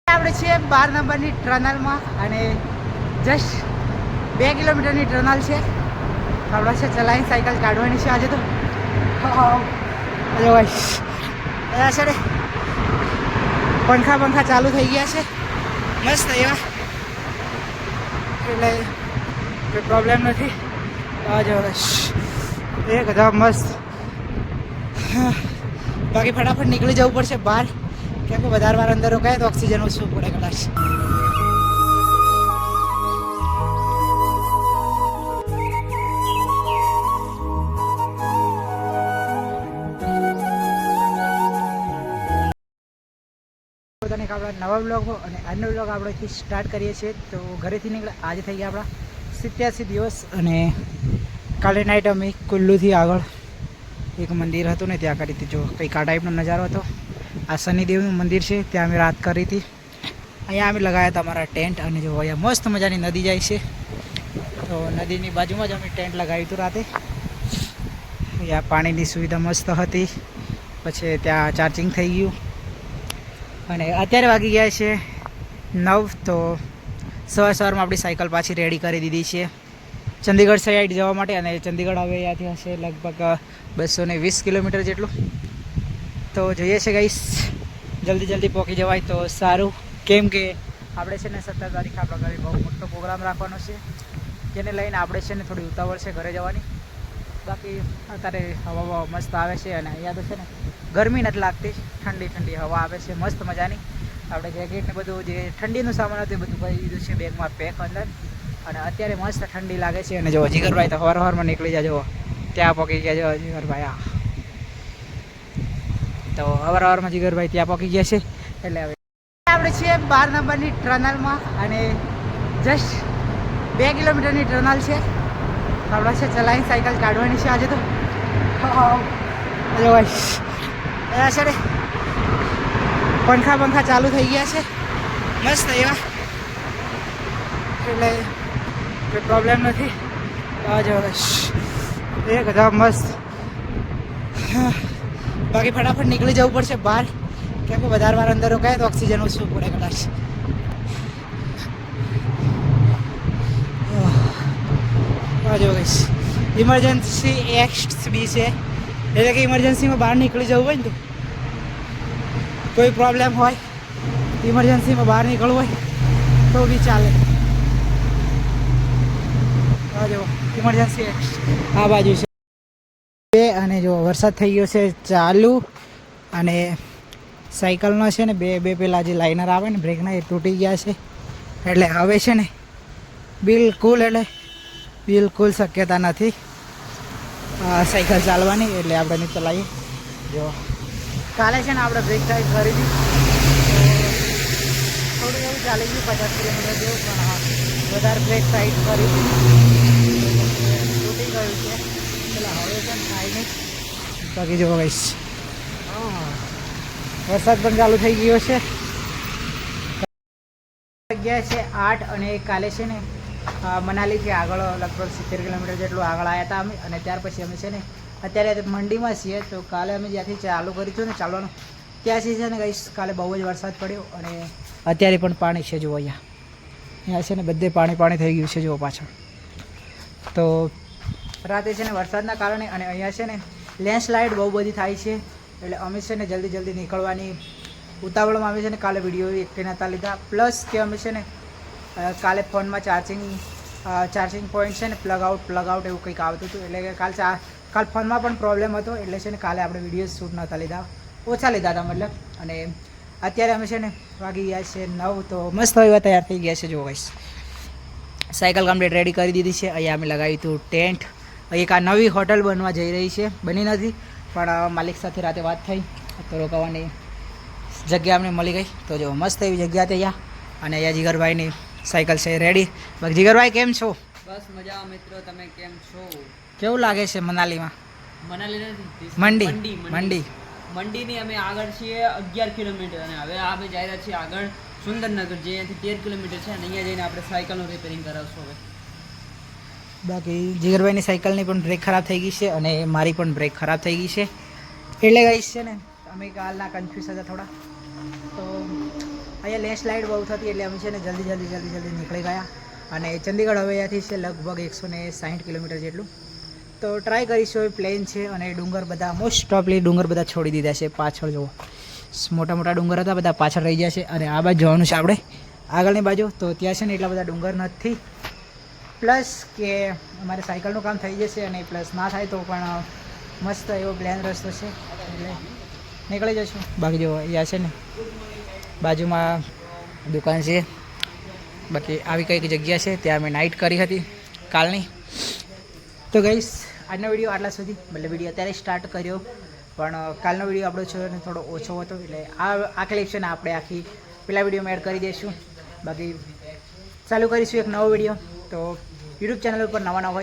આપણે છીએ 12 નંબરની ટનલમાં અને જસ્ટ 2 કિલોમીટરની ટનલ છે. આપણે છે ચલાવીને સાયકલ કાઢવાની છે આજે તો. અરે ભાઈ છે ને પંખા ચાલુ થઈ ગયા છે મસ્ત એવા, એટલે કોઈ પ્રોબ્લેમ નથી. એકદમ મસ્ત. બાકી ફટાફટ નીકળી જવું પડશે બહાર, કેમ કે વધારે વાર અંદર રોકાય તો ઓક્સિજન ઓછું પડે કદાચ. આપણા નવા બ્લોગ અને આજનો બ્લોગ આપણેથી સ્ટાર્ટ કરીએ છીએ. તો ઘરેથી નીકળે આજે થઈ ગયા આપણા 87 દિવસ અને કાલે નાઇટ અમે કુલ્લુથી આગળ એક મંદિર હતું ને ત્યાં કરી હતી. જો કંઈક આ ટાઈપનો નજારો હતો. આ શનિદેવનું મંદિર છે, ત્યાં અમે રાત કરી હતી. અહીંયા અમે લગાવ્યા હતા અમારા ટેન્ટ અને જો અહીંયા મસ્ત મજાની નદી જાય છે. તો નદીની બાજુમાં જ અમે ટેન્ટ લગાવ્યું હતું રાતે. અહીંયા પાણીની સુવિધા મસ્ત હતી. પછી ત્યાં ચાર્જિંગ થઈ ગયું અને અત્યારે વાગી ગયા છે 9. તો સવારમાં આપણી સાયકલ પાછી રેડી કરી દીધી છે ચંદીગઢ સાઈડ જવા માટે. અને ચંદીગઢ હવે અહીંયાથી હશે લગભગ 220 કિલોમીટર જેટલું. તો જોઈએ છે ગાઈસ જલ્દી પહોંચી જવાય તો સારું, કેમ કે આપણે છે ને 17 તારીખે આપણા ઘરે બહુ મોટો પ્રોગ્રામ રાખવાનો છે, જેને લઈને આપણે છે ને થોડી ઉતાવળ છે ઘરે જવાની. બાકી અત્યારે હવા મસ્ત આવે છે અને અહીંયા તો છે ને ગરમી નથી લાગતી, ઠંડી હવા આવે છે મસ્ત મજાની. આપણે જેકેટ ને બધું જે ઠંડીનું સામાન હતું એ બધું કરી દીધું છે બેગમાં પેક અંદર. અને અત્યારે મસ્ત ઠંડી લાગે છે. અને જો જીગરભાઈ તો હવારમાં નીકળી જાય, ત્યાં પહોંચી ગયા જો જીગરભાઈ. તો હવારમાં જીગરભાઈ ત્યાં પહોંચી ગયા છે. એટલે હવે આપણે છીએ 12 નંબરની ટનલમાં અને જસ્ટ 2 કિલોમીટરની ટનલ છે. આપણે છે ચલાવીને સાયકલ કાઢવાની છે આજે તો. અરે ભાઈ છે ને પંખા ચાલુ થઈ ગયા છે મસ્ત એવા, એટલે કોઈ પ્રોબ્લેમ નથી. એકદમ મસ્ત. બાકી ફટાફટ નીકળી જવું પડશે બહાર, કેમ કે વધારે વાર અંદર રોકાય તો ઓક્સિજન ઓછું પડે કદાચ. જો ગઈશ ઇમરજન્સી XB છે, એટલે કે ઇમરજન્સીમાં બહાર નીકળી જવું હોય ને, તો કોઈ પ્રોબ્લેમ હોય ઇમરજન્સીમાં બહાર નીકળવું હોય તો બી ચાલે. જો ઇમરજન્સી આ બાજુ છે. અને જો વરસાદ થઈ ગયો છે ચાલુ, અને સાયકલનો છે ને બે પેલા જે લાઇનર આવે ને બ્રેકના એ તૂટી ગયા છે. એટલે હવે છે ને બિલકુલ શક્યતા નથી સાયકલ ચાલવાની, એટલે આપણે નહીં ચલાવીએ. જો કાલે છે ને આપણે બ્રેક ટાઈટ કરી દીધી, થોડું એવું ચાલી ગયું 50 કિલોમીટર જેવું, પણ હા વધારે બ્રેક ટાઈટ કરી તૂટી ગયું છે. એટલે હવે પણ થાય નહીં. બાકી જો ગઈશ વરસાદ પણ ચાલુ થઈ ગયો છે. જગ્યા છે 8 અને કાલે છે ને મનાલીથી આગળ લગભગ 70 કિલોમીટર જેટલું આગળ આવ્યા હતા અમે. અને ત્યાર પછી અમે છે ને અત્યારે મંડીમાં છીએ. તો કાલે અમે જ્યાંથી ચાલુ કર્યું હતું ને ચાલવાનું, ત્યાંથી છે ને ગઈશ કાલે બહુ જ વરસાદ પડ્યો અને અત્યારે પણ પાણી છે. જુઓ અહીંયા છે ને બધે પાણી થઈ ગયું છે જુઓ પાછળ. તો રાતે છે ને વરસાદના કારણે અને અહીંયા છે ને લેન્ડસ્લાઇડ બહુ બધી થાય છે, એટલે અમે છે ને જલ્દી નીકળવાની ઉતાવળમાં અમે છે ને કાલે વિડીયો એકથી નહોતા લીધા. પ્લસ કે અમે છે ને કાલે ફોનમાં ચાર્જિંગ પોઈન્ટ છે ને પ્લગ આઉટ એવું કંઈક આવતું હતું, એટલે કે કાલ ફોનમાં પણ પ્રોબ્લેમ હતો. એટલે છે ને કાલે આપણે વિડીયો શૂટ નહોતા લીધા, ઓછા લીધા હતા મતલબ. અને અત્યારે અમે છે ને વાગી ગયા છે 9. તો મસ્ત એવા તૈયાર થઈ ગયા છે. જો ગાઈસ સાયકલ કમ્પ્લીટ રેડી કરી દીધી છે. અહીંયા અમે લગાવ્યું હતું ટેન્ટ. એક આ નવી હોટલ બનવા જઈ રહી છે, બની નથી પણ માલિક સાથે રાતે વાત થઈ તો રોકાવાની જગ્યા અમને મળી ગઈ. તો જો મસ્ત એવી જગ્યા હતી અહીંયા. અને અહીંયા જીગરભાઈની સાયકલ છે રેડી. બાકી જીગરભાઈ કેમ છો? બસ મજા મિત્રો, તમે કેમ છો? કેવું લાગે છે મનાલીમાં? મંડીની અમે આગળ છીએ 11 કિલોમીટર અને હવે આપણે જઈ રહ્યા છીએ આગળ સુંદરનગર, જે અહીંયાથી 13 કિલોમીટર છે. અને અહીંયા જઈને આપણે સાયકલનું રિપેરિંગ કરાવશું હવે. બાકી જીગરભાઈની સાયકલની પણ બ્રેક ખરાબ થઈ ગઈ છે અને મારી પણ બ્રેક ખરાબ થઈ ગઈ છે. એટલે ગાઈસ છે ને અમે કાલના કન્ફ્યુઝ હતા થોડા. તો અહીંયા લેન્ડસ્લાઇડ બહુ થતી એટલે અમે છે ને જલ્દી નીકળી ગયા અને ચંદીગઢ હવે અહીંયાથી છે લગભગ 160 કિલોમીટર જેટલું. તો ટ્રાય કરીશું. પ્લેન છે અને ડુંગર બધા મોસ્ટ ઓફલી ડુંગર બધા છોડી દીધા છે પાછળ. જુઓ મોટા મોટા ડુંગર હતા બધા પાછળ રહી ગયા છે અને આ બાજુ જવાનું છે આપણે આગળની બાજુ. તો ત્યાં છે ને એટલા બધા ડુંગર નથી, પ્લસ કે અમારે સાયકલનું કામ થઈ જશે અને પ્લસ ના થાય તો પણ મસ્ત એવો પ્લેન રસ્તો છે એટલે નીકળી જશું. બાકી જો અહીંયા છે ને બાજુમાં દુકાન છે. બાકી આવી કંઈક જગ્યા છે ત્યાં અમે નાઇટ કરી હતી કાલની. તો ગઈશ આજનો વિડીયો આટલા સુધી, મતલબ વિડીયો અત્યારે સ્ટાર્ટ કર્યો પણ કાલનો વિડીયો આપણો છે ને થોડો ઓછો હતો એટલે આ ક્લિપ છે ને આપણે આખી પેલા વિડીયોમાં એડ કરી દઈશું. બાકી ચાલુ કરીશું એક નવો વિડીયો. તો યુટ્યુબ ચેનલ ઉપર નવા હોય